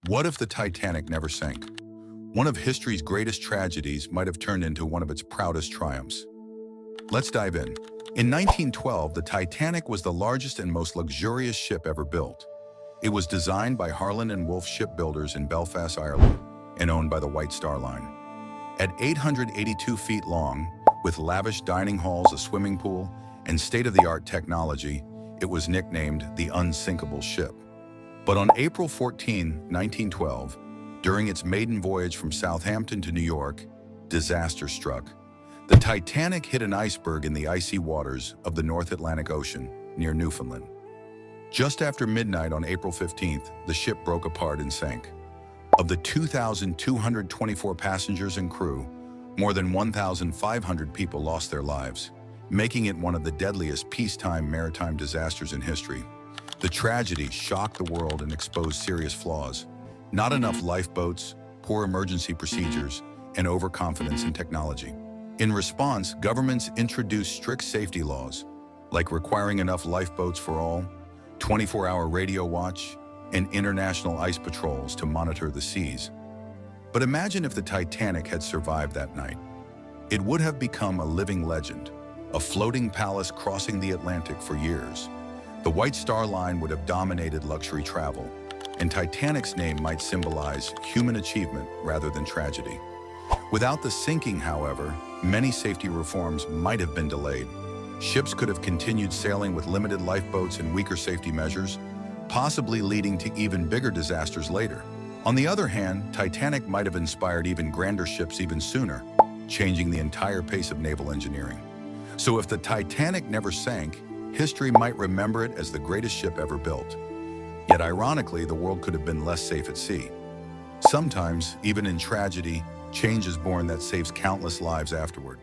What if the Titanic never sank? One of history's greatest tragedies might have turned into one of its proudest triumphs. Let's dive in. In 1912, the Titanic was the largest and most luxurious ship ever built. It was designed by Harland and Wolff shipbuilders in Belfast, Ireland, and owned by the White Star Line. At 882 feet long, with lavish dining halls, a swimming pool, and state-of-the-art technology, it was nicknamed the Unsinkable Ship. But on April 14, 1912, during its maiden voyage from Southampton to New York, disaster struck. The Titanic hit an iceberg in the icy waters of the North Atlantic Ocean near Newfoundland. Just after midnight on April 15th, the ship broke apart and sank. Of the 2,224 passengers and crew, more than 1,500 people lost their lives, making it one of the deadliest peacetime maritime disasters in history. The tragedy shocked the world and exposed serious flaws. Not enough lifeboats, poor emergency procedures, and overconfidence in technology. In response, governments introduced strict safety laws, like requiring enough lifeboats for all, 24-hour radio watch, and international ice patrols to monitor the seas. But imagine if the Titanic had survived that night. It would have become a living legend, a floating palace crossing the Atlantic for years. The White Star Line would have dominated luxury travel, and Titanic's name might symbolize human achievement rather than tragedy. Without the sinking, however, many safety reforms might have been delayed. Ships could have continued sailing with limited lifeboats and weaker safety measures, possibly leading to even bigger disasters later. On the other hand, Titanic might have inspired even grander ships even sooner, changing the entire pace of naval engineering. So if the Titanic never sank, history might remember it as the greatest ship ever built. Yet ironically, the world could have been less safe at sea. Sometimes, even in tragedy, change is born that saves countless lives afterward.